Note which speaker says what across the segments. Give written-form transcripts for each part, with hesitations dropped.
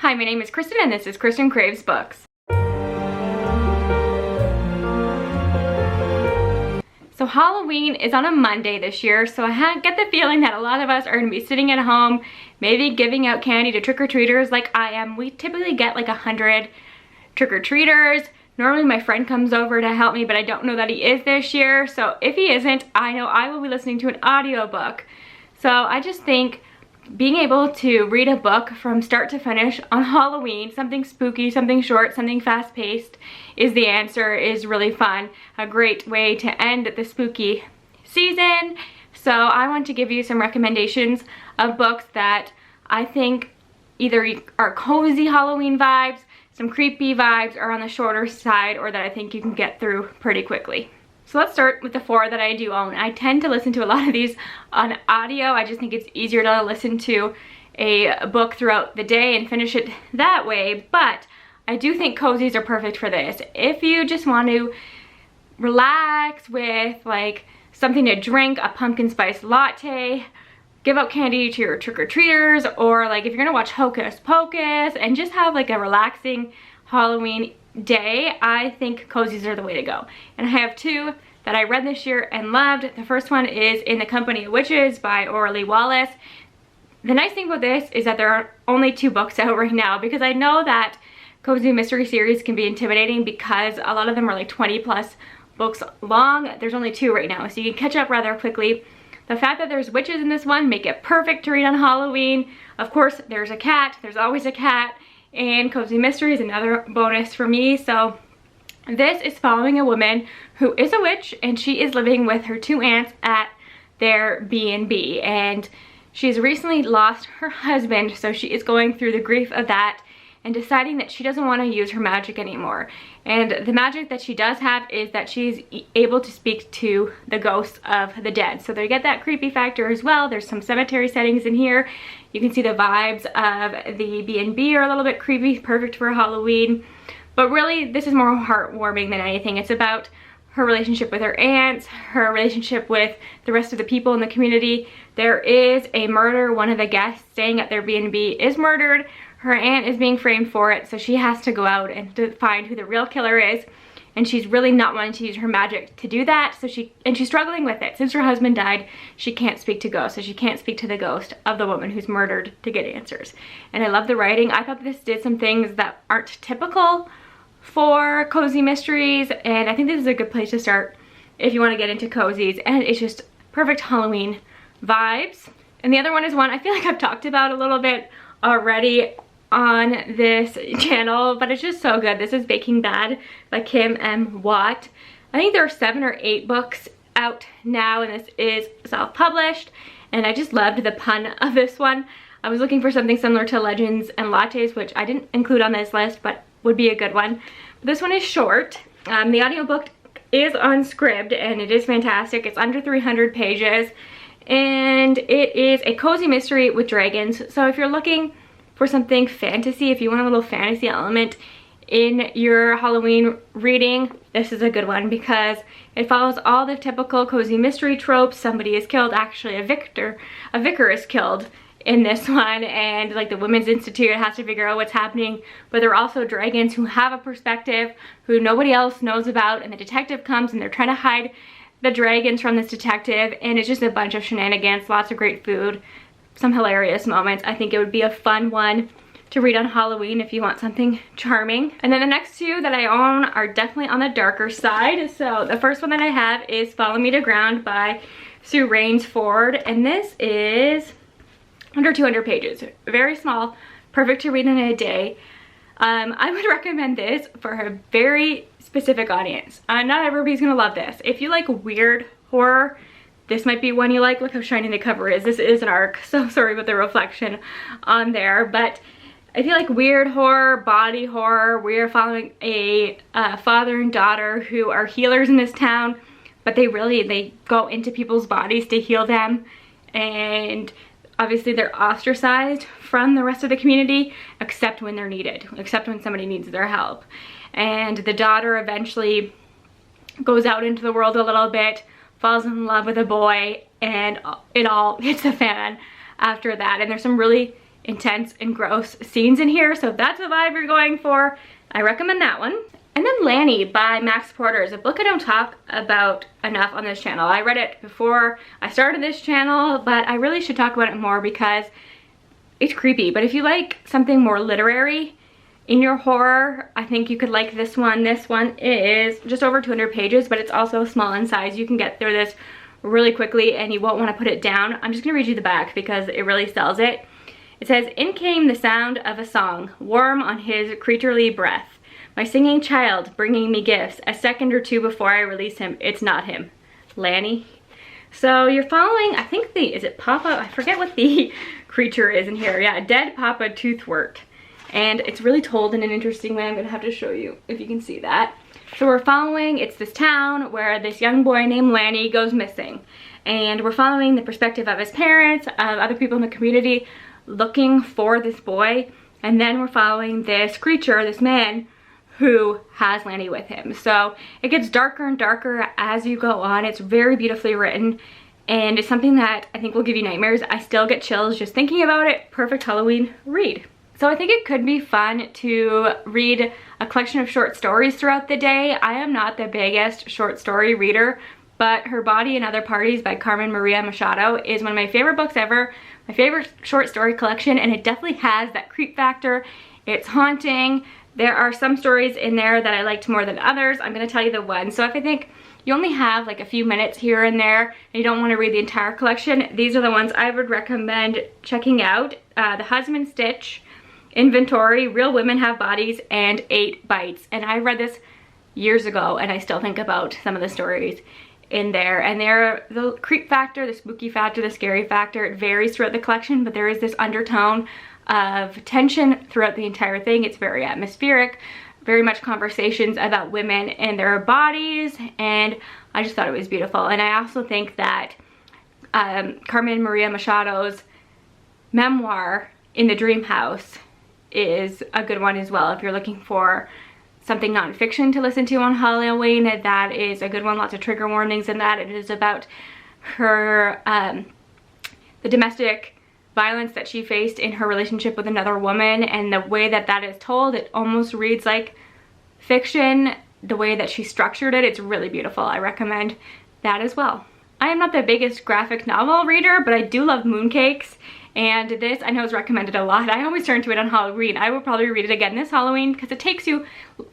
Speaker 1: Hi, my name is Kristin and this is Kristin Kraves Books. So Halloween is on a Monday this year, so I get the feeling that a lot of us are going to be sitting at home, maybe giving out candy to trick-or-treaters like I am. We typically get like 100 trick-or-treaters. Normally my friend comes over to help me, but I don't know that he is this year. So if he isn't, I know I will be listening to an audiobook. So I just think being able to read a book from start to finish on Halloween, something spooky, something short, something fast-paced, is the answer, is really fun. A great way to end the spooky season. So I want to give you some recommendations of books that I think either are cozy Halloween vibes, some creepy vibes, or on the shorter side, or that I think you can get through pretty quickly. So let's start with the 4 that I do own. I tend to listen to a lot of these on audio. I just think it's easier to listen to a book throughout the day and finish it that way, but I do think cozies are perfect for this. If you just want to relax with like something to drink, a pumpkin spice latte, give out candy to your trick-or-treaters, or like if you're gonna watch Hocus Pocus and just have like a relaxing Halloween day, I think cozies are the way to go. And I have 2 that I read this year and loved. The first one is In the Company of Witches by Orly Wallace. The nice thing about this is that there are only 2 books out right now, because I know that cozy mystery series can be intimidating because a lot of them are like 20+ books long. There's only 2 right now, so you can catch up rather quickly. The fact that there's witches in this one make it perfect to read on Halloween. Of course, there's a cat. There's always a cat. And cozy mystery is another bonus for me. So this is following a woman who is a witch, and she is living with her 2 aunts at their B&B, and she's recently lost her husband, so she is going through the grief of that and deciding that she doesn't want to use her magic anymore. And the magic that she does have is that she's able to speak to the ghosts of the dead. So they get that creepy factor as well. There's some cemetery settings in here. You can see the vibes of the B&B are a little bit creepy, perfect for Halloween. But really, this is more heartwarming than anything. It's about her relationship with her aunts, her relationship with the rest of the people in the community. There is a murder. One of the guests staying at their B&B is murdered. Her aunt is being framed for it, so she has to go out and to find who the real killer is. And she's really not wanting to use her magic to do that, so she's struggling with it. Since her husband died, she can't speak to ghosts, so she can't speak to the ghost of the woman who's murdered to get answers. And I love the writing. I thought this did some things that aren't typical for cozy mysteries, and I think this is a good place to start if you want to get into cozies. And it's just perfect Halloween vibes. And the other one is one I feel like I've talked about a little bit already on this channel, but it's just so good. This is Baking Bad by Kim M. Watt. I think there are 7 or 8 books out now, and this is self-published, and I just loved the pun of this one. I was looking for something similar to Legends and Lattes, which I didn't include on this list, but would be a good one. But this one is short. The audiobook is on Scribd, and it is fantastic. It's under 300 pages, and it is a cozy mystery with dragons. So if you're looking for something fantasy, if you want a little fantasy element in your Halloween reading, this is a good one because it follows all the typical cozy mystery tropes. Somebody is killed, actually a vicar is killed in this one, and like the Women's Institute has to figure out what's happening, but there are also dragons who have a perspective who nobody else knows about, and the detective comes and they're trying to hide the dragons from this detective, and it's just a bunch of shenanigans, lots of great food, some hilarious moments. I think it would be a fun one to read on Halloween if you want something charming. And then the next 2 that I own are definitely on the darker side. So the first one that I have is Follow Me to Ground by Sue Rainsford, and this is under 200 pages, very small, perfect to read in a day. I would recommend this for a very specific audience. Not everybody's gonna love this. If you like weird horror, this might be one you like. Look how shiny the cover is. This is an ARC, so sorry about the reflection on there. But if you like weird horror, body horror, we're following a father and daughter who are healers in this town, but they go into people's bodies to heal them, and obviously they're ostracized from the rest of the community except when they're needed, except when somebody needs their help. And the daughter eventually goes out into the world a little bit, falls in love with a boy, and it all hits the fan after that. And there's some really intense and gross scenes in here. So if that's the vibe you're going for, I recommend that one. And then Lanny by Max Porter is a book I don't talk about enough on this channel. I read it before I started this channel, but I really should talk about it more because it's creepy. But if you like something more literary in your horror, I think you could like this one. This one is just over 200 pages, but it's also small in size. You can get through this really quickly and you won't want to put it down. I'm just gonna read you the back because it really sells it. It says, "In came the sound of a song, warm on his creaturely breath. My singing child bringing me gifts. A second or two before I release him, it's not him. Lanny." So you're following, I think is it Papa? I forget what the creature is in here. Yeah, dead Papa Toothwort. And it's really told in an interesting way. I'm gonna have to show you if you can see that. So we're following, it's this town where this young boy named Lanny goes missing. And we're following the perspective of his parents, of other people in the community looking for this boy. And then we're following this creature, this man, who has Lanny with him. So it gets darker and darker as you go on. It's very beautifully written and it's something that I think will give you nightmares. I still get chills just thinking about it. Perfect Halloween read. So I think it could be fun to read a collection of short stories throughout the day. I am not the biggest short story reader, but Her Body and Other Parties by Carmen Maria Machado is one of my favorite books ever, my favorite short story collection, and it definitely has that creep factor. It's haunting. There are some stories in there that I liked more than others. I'm gonna tell you the one. So if I think you only have like a few minutes here and there and you don't want to read the entire collection, these are the ones I would recommend checking out. The Husband Stitch, Inventory, Real Women Have Bodies, and 8 Bites. And I read this years ago and I still think about some of the stories in there. And they're the creep factor, the spooky factor, the scary factor. It varies throughout the collection, but there is this undertone of tension throughout the entire thing. It's very atmospheric, very much conversations about women and their bodies, and I just thought it was beautiful. And I also think that Carmen Maria Machado's memoir, In the Dream House, is a good one as well. If you're looking for something nonfiction to listen to on Halloween, that is a good one. Lots of trigger warnings in that. It is about her, the domestic violence that she faced in her relationship with another woman, and the way that that is told, it almost reads like fiction. The way that she structured it, it's really beautiful. I recommend that as well. I am not the biggest graphic novel reader, but I do love mooncakes, and this I know is recommended a lot. I always turn to it on Halloween. I will probably read it again this Halloween because it takes you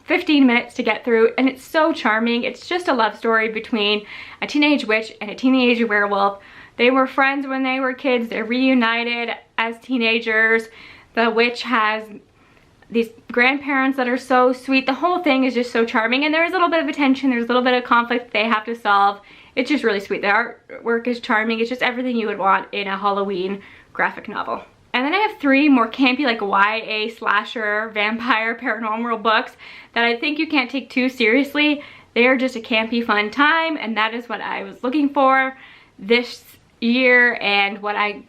Speaker 1: 15 minutes to get through, and it's so charming. It's just a love story between a teenage witch and a teenage werewolf. They were friends when they were kids. They're reunited as teenagers. The witch has these grandparents that are so sweet. The whole thing is just so charming, and there's a little bit of a tension. There's a little bit of conflict they have to solve. It's just really sweet. The artwork is charming. It's just everything you would want in a Halloween graphic novel. And then I have 3 more campy, like YA slasher, vampire, paranormal books that I think you can't take too seriously. They are just a campy, fun time, and that is what I was looking for this year and what I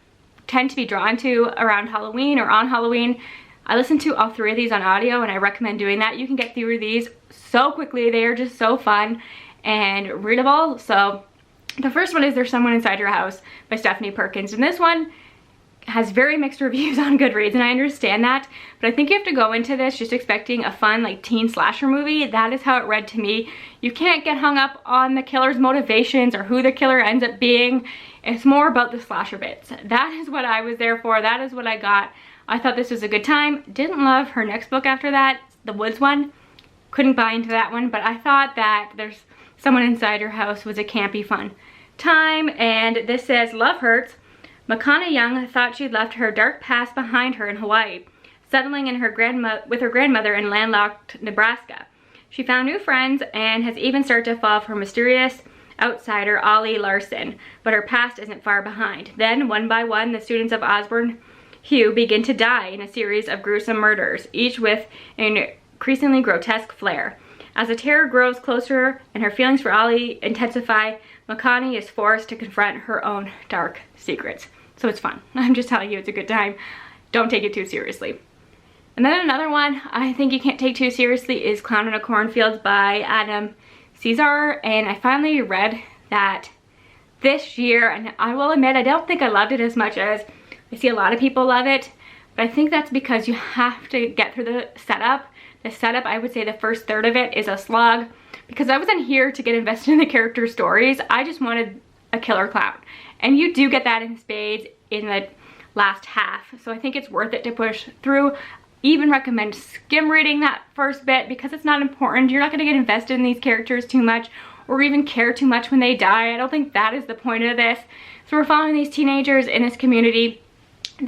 Speaker 1: tend to be drawn to around Halloween or on Halloween. I listen to all 3 of these on audio, and I recommend doing that. You can get through these so quickly. They are just so fun and readable. So the first one is There's Someone Inside Your House by Stephanie Perkins, and this one has very mixed reviews on Goodreads, and I understand that, but I think you have to go into this just expecting a fun like teen slasher movie. That is how it read to me. You can't get hung up on the killer's motivations or who the killer ends up being. It's more about the slasher bits. That is what I was there for. That is what I got. I thought this was a good time. Didn't love her next book after that, the Woods one. Couldn't buy into that one, but I thought that There's Someone Inside Your House was a campy fun time. And this says, Love Hurts. Makana Young thought she'd left her dark past behind her in Hawaii, settling in with her grandmother in landlocked Nebraska. She found new friends and has even started to fall for mysterious outsider Ollie Larson, but her past isn't far behind. Then, one by one, the students of Osborne Hugh begin to die in a series of gruesome murders, each with an increasingly grotesque flair. As the terror grows closer and her feelings for Ollie intensify, Makani is forced to confront her own dark secrets. So it's fun. I'm just telling you, it's a good time. Don't take it too seriously. And then another one I think you can't take too seriously is Clown in a Cornfield by Adam Cesar, and I finally read that this year, and I will admit I don't think I loved it as much as I see a lot of people love it, But I think that's because you have to get through the setup. The setup, I would say the first third of it is a slog, because I wasn't here to get invested in the character stories. I just wanted a killer clown. And you do get that in spades in the last half. So I think it's worth it to push through. Even recommend skim reading that first bit because it's not important. You're not going to get invested in these characters too much or even care too much when they die. I don't think that is the point of this. So we're following these teenagers in this community.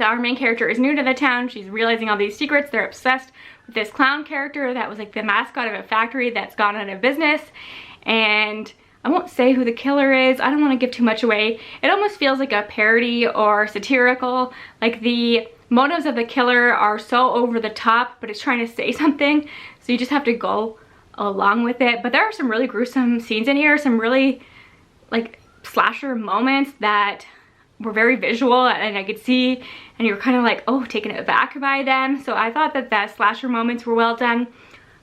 Speaker 1: Our main character is new to the town. She's realizing all these secrets. They're obsessed with this clown character that was like the mascot of a factory that's gone out of business. And I won't say who the killer is. I don't want to give too much away. It almost feels like a parody or satirical. Like the motives of the killer are so over the top, but it's trying to say something. So you just have to go along with it. But there are some really gruesome scenes in here. Some really like slasher moments that were very visual and I could see, and you're kind of like, oh, taken aback by them. So I thought that the slasher moments were well done.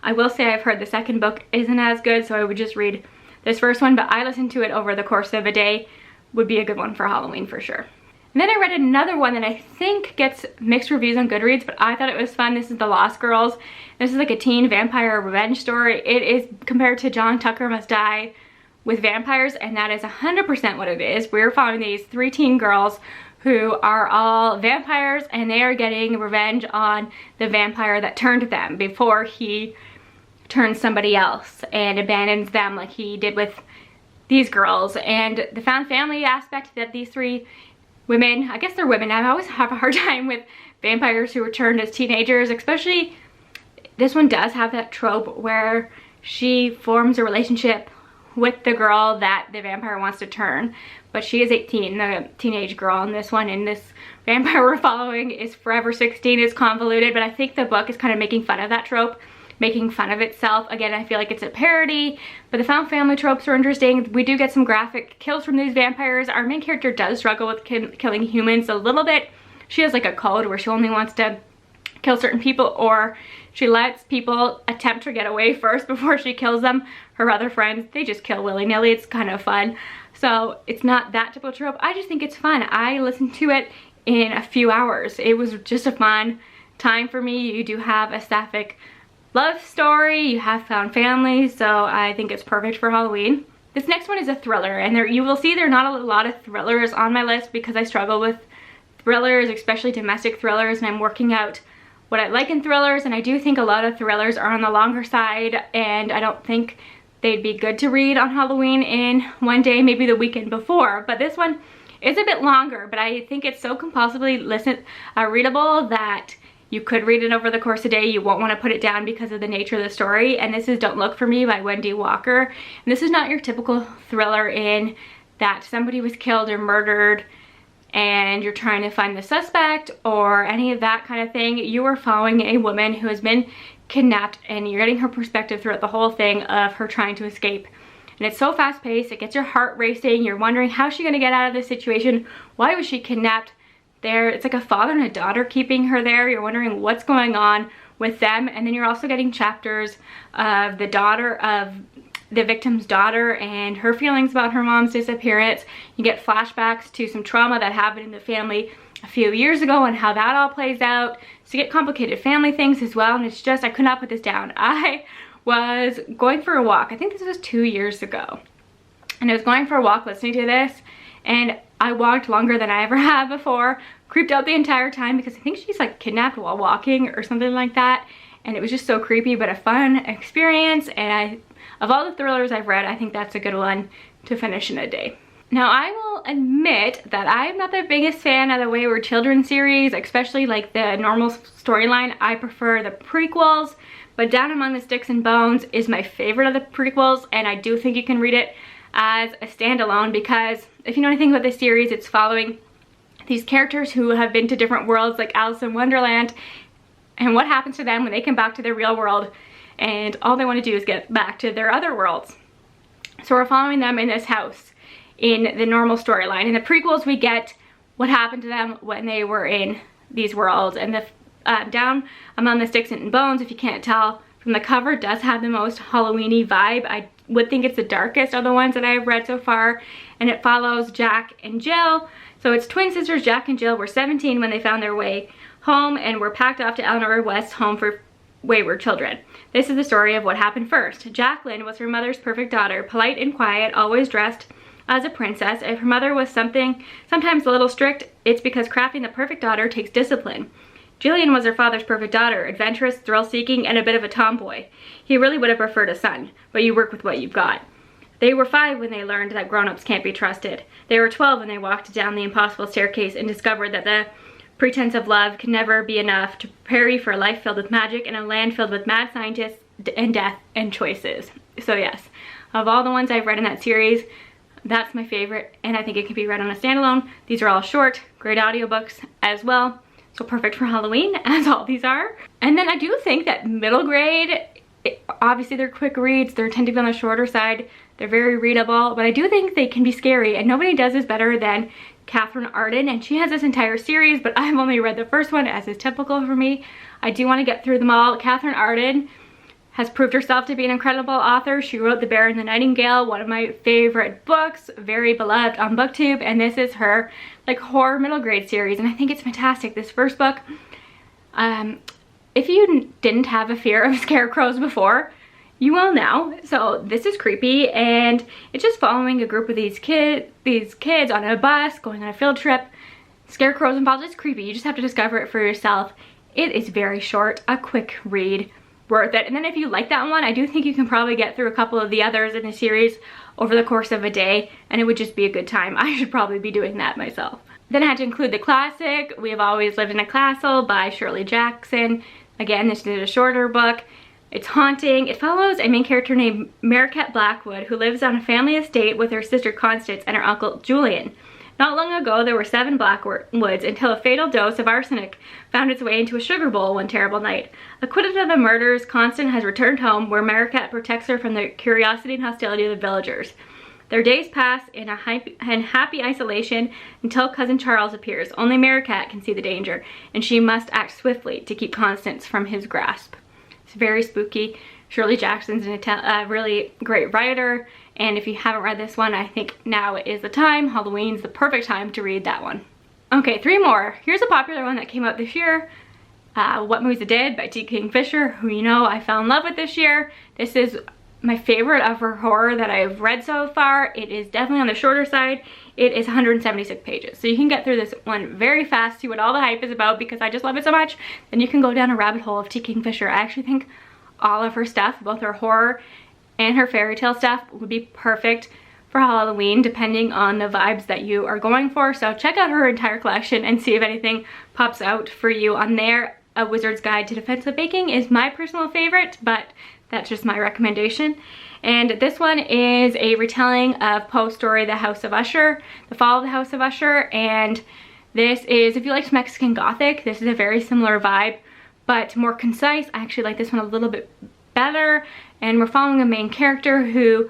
Speaker 1: I will say I've heard the second book isn't as good, so I would just read this first one, but I listened to it over the course of a day. Would be a good one for Halloween for sure. And then I read another one that I think gets mixed reviews on Goodreads, but I thought it was fun. This is The Lost Girls. This is like a teen vampire revenge story. It is compared to John Tucker Must Die with vampires, and that is 100% what it is. We're following these 3 teen girls who are all vampires, and they are getting revenge on the vampire that turned them before he turns somebody else and abandons them like he did with these girls. And the found family aspect that these 3 women, I guess they're women, I always have a hard time with vampires who returned as teenagers, especially this one does have that trope where she forms a relationship with the girl that the vampire wants to turn, but she is 18, the teenage girl in this one, and this vampire we're following is forever 16. It's convoluted, but I think the book is kind of making fun of that trope, making fun of itself. Again, I feel like it's a parody, but the found family tropes are interesting. We do get some graphic kills from these vampires. Our main character does struggle with killing humans a little bit. She has like a code where she only wants to kill certain people, or she lets people attempt to get away first before she kills them. Her other friends, they just kill willy-nilly. It's kind of fun. So it's not that typical trope. I just think it's fun. I listened to it in a few hours. It was just a fun time for me. You do have a sapphic love story, you have found family, so I think it's perfect for Halloween. This next one is a thriller, and you will see there are not a lot of thrillers on my list because I struggle with thrillers, especially domestic thrillers, and I'm working out what I like in thrillers, and I do think a lot of thrillers are on the longer side, and I don't think they'd be good to read on Halloween in one day, maybe the weekend before. But this one is a bit longer, but I think it's so compulsively readable that you could read it over the course of the day. You won't want to put it down because of the nature of the story. And this is Don't Look for Me by Wendy Walker. And this is not your typical thriller in that somebody was killed or murdered and you're trying to find the suspect or any of that kind of thing. You are following a woman who has been kidnapped, and you're getting her perspective throughout the whole thing of her trying to escape. And it's so fast-paced, it gets your heart racing. You're wondering, how's she gonna get out of this situation? Why was she kidnapped? It's like a father and a daughter keeping her there. You're wondering what's going on with them. And then you're also getting chapters of the victim's daughter and her feelings about her mom's disappearance. You get flashbacks to some trauma that happened in the family a few years ago and how that all plays out. So you get complicated family things as well. And it's just, I could not put this down. I was going for a walk. I think this was 2 years ago. And I was going for a walk listening to this, and I walked longer than I ever have before, creeped out the entire time because I think she's like kidnapped while walking or something like that. And it was just so creepy, but a fun experience. And of all the thrillers I've read, I think that's a good one to finish in a day. Now, I will admit that I'm not the biggest fan of the Wayward Children series, especially like the normal storyline. I prefer the prequels, but Down Among the Sticks and Bones is my favorite of the prequels, and I do think you can read it as a standalone because if you know anything about this series, it's following these characters who have been to different worlds like Alice in Wonderland, and what happens to them when they come back to their real world and all they want to do is get back to their other worlds. So we're following them in this house in the normal storyline. In the prequels, we get what happened to them when they were in these worlds. And the Down Among the Sticks and Bones, if you can't tell from the cover, does have the most Halloween-y vibe. I would think it's the darkest of the ones that I've read so far. And it follows Jack and Jill. So it's twin sisters, Jack and Jill, were 17 when they found their way home and were packed off to Eleanor West's home for Wayward Children. This is the story of what happened first. Jacqueline was her mother's perfect daughter, polite and quiet, always dressed as a princess. If her mother was sometimes a little strict, it's because crafting the perfect daughter takes discipline. Julian was her father's perfect daughter, adventurous, thrill-seeking, and a bit of a tomboy. He really would have preferred a son, but you work with what you've got. They were 5 when they learned that grown-ups can't be trusted. They were 12 when they walked down the impossible staircase and discovered that the pretense of love can never be enough to prepare you for a life filled with magic and a land filled with mad scientists and death and choices. So yes, of all the ones I've read in that series, that's my favorite, and I think it can be read on a standalone. These are all short, great audiobooks as well, so perfect for Halloween, as all these are. And then I do think that middle grade, obviously they're quick reads, they tend to be on the shorter side, they're very readable, but I do think they can be scary, and nobody does this better than Catherine Arden, and she has this entire series, but I've only read the first one, as is typical for me. I do want to get through them all. Catherine Arden has proved herself to be an incredible author. She wrote The Bear and the Nightingale, one of my favorite books, very beloved on BookTube, and this is her like horror middle grade series, and I think it's fantastic. This first book, if you didn't have a fear of scarecrows before, you will now. So this is creepy, and it's just following a group of these kids on a bus going on a field trip. Scarecrows involved. It's creepy. You just have to discover it for yourself. It is very short, a quick read, worth it. And then if you like that one, I do think you can probably get through a couple of the others in the series over the course of a day, and it would just be a good time. I should probably be doing that myself. Then I had to include the classic We Have Always Lived in a Castle by Shirley Jackson. Again, this is a shorter book. It's haunting. It follows a main character named Mariquette Blackwood, who lives on a family estate with her sister Constance and her uncle Julian. Not long ago, there were 7 Blackwoods until a fatal dose of arsenic found its way into a sugar bowl one terrible night. Acquitted of the murders, Constance has returned home, where Mariquette protects her from the curiosity and hostility of the villagers. Their days pass in happy isolation until Cousin Charles appears. Only Mariquette can see the danger, and she must act swiftly to keep Constance from his grasp. It's very spooky. Shirley Jackson's a really great writer, and if you haven't read this one, I think now is the time. Halloween's the perfect time to read that one. Okay, 3 more. Here's a popular one that came out this year. What Movies It Did by T. Kingfisher, who you know I fell in love with this year. This is my favorite of her horror that I've read so far. It is definitely on the shorter side. It is 176 pages. So you can get through this one very fast, see what all the hype is about, because I just love it so much. Then you can go down a rabbit hole of T. Kingfisher. I actually think all of her stuff, both her horror and her fairy tale stuff, would be perfect for Halloween, depending on the vibes that you are going for. So check out her entire collection and see if anything pops out for you on there. A Wizard's Guide to Defensive Baking is my personal favorite, but that's just my recommendation. And this one is a retelling of Poe's story, The House of Usher, The Fall of the House of Usher. And this is, if you liked Mexican Gothic, this is a very similar vibe, but more concise. I actually like this one a little bit better. And we're following a main character who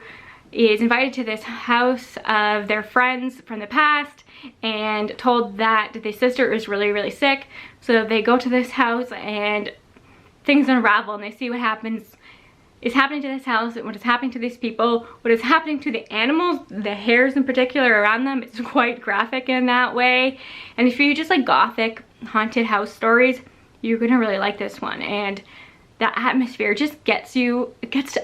Speaker 1: is invited to this house of their friends from the past and told that the sister is really, really sick. So they go to this house and things unravel, and they see what is happening to this house, what is happening to these people, what is happening to the animals, the hares in particular around them. It's quite graphic in that way. And if you just like gothic haunted house stories, you're gonna really like this one. And that atmosphere just gets to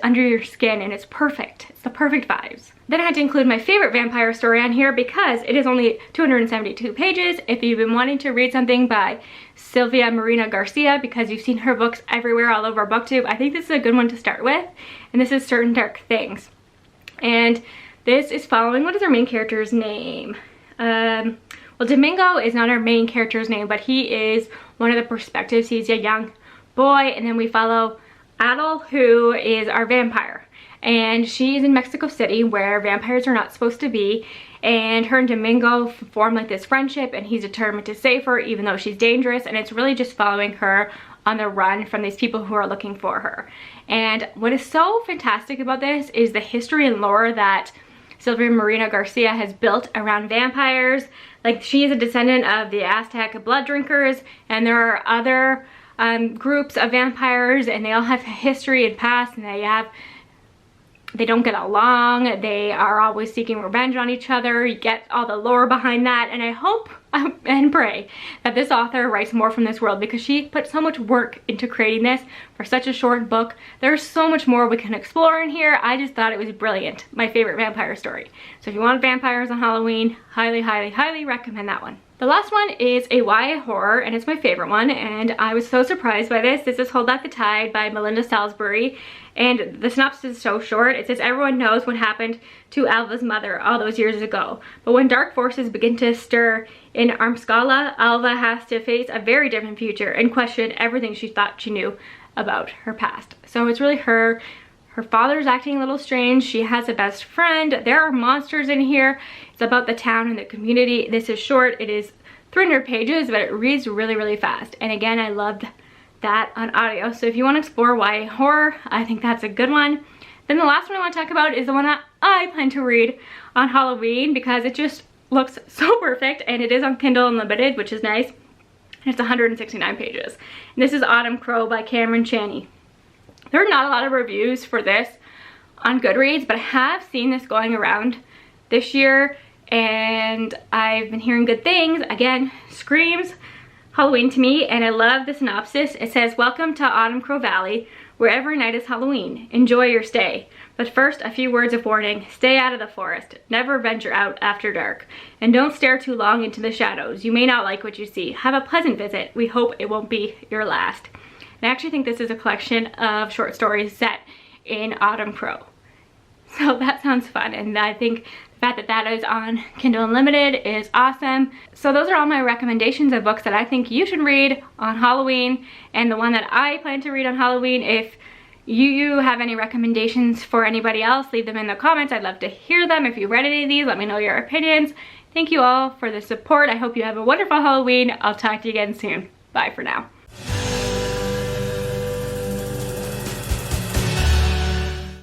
Speaker 1: under your skin, and it's perfect. It's the perfect vibes. Then I had to include my favorite vampire story on here because it is only 272 pages. If you've been wanting to read something by Sylvia Marina Garcia, because you've seen her books everywhere all over BookTube, I think this is a good one to start with. And this is Certain Dark Things. And this is following, what is our main character's name? Well, Domingo is not our main character's name, but he is one of the perspectives. He's a young boy, and then we follow Adel, who is our vampire. And she's in Mexico City, where vampires are not supposed to be, and her and Domingo form like this friendship, and he's determined to save her even though she's dangerous. And it's really just following her on the run from these people who are looking for her. And what is so fantastic about this is the history and lore that Sylvia Marina Garcia has built around vampires. Like, she is a descendant of the Aztec blood drinkers, and there are other groups of vampires, and they all have history and past, and they don't get along. They are always seeking revenge on each other. You get all the lore behind that, and I hope and pray that this author writes more from this world, because she put so much work into creating this for such a short book. There's so much more we can explore in here. I just thought it was brilliant. My favorite vampire story. So if you want vampires on Halloween, highly, highly, highly recommend that one. The last one is a YA horror, and it's my favorite one, and I was so surprised by this. This is Hold Back the Tide by Melinda Salisbury, and the synopsis is so short. It says, everyone knows what happened to Alva's mother all those years ago, but when dark forces begin to stir in Armskala, Alva has to face a very different future and question everything she thought she knew about her past. So it's really her father's acting a little strange. She has a best friend. There are monsters in here. It's about the town and the community. This is short. It is 300 pages, but it reads really, really fast. And again, I loved that on audio. So if you want to explore YA horror, I think that's a good one. Then the last one I want to talk about is the one that I plan to read on Halloween, because it just looks so perfect, and it is on Kindle Unlimited, which is nice. And it's 169 pages. And this is Autumn Crow by Cameron Chaney. There are not a lot of reviews for this on Goodreads, but I have seen this going around this year, and I've been hearing good things. Again, screams Halloween to me, and I love the synopsis. It says, welcome to Autumn Crow Valley, where every night is Halloween. Enjoy your stay. But first, a few words of warning. Stay out of the forest. Never venture out after dark. And don't stare too long into the shadows. You may not like what you see. Have a pleasant visit. We hope it won't be your last. And I actually think this is a collection of short stories set in Autumn Crow. So that sounds fun, and I think the fact that that is on Kindle Unlimited is awesome. So those are all my recommendations of books that I think you should read on Halloween, and the one that I plan to read on Halloween. If you have any recommendations for anybody else, leave them in the comments. I'd love to hear them. If you read any of these, let me know your opinions. Thank you all for the support. I hope you have a wonderful Halloween. I'll talk to you again soon. Bye for now.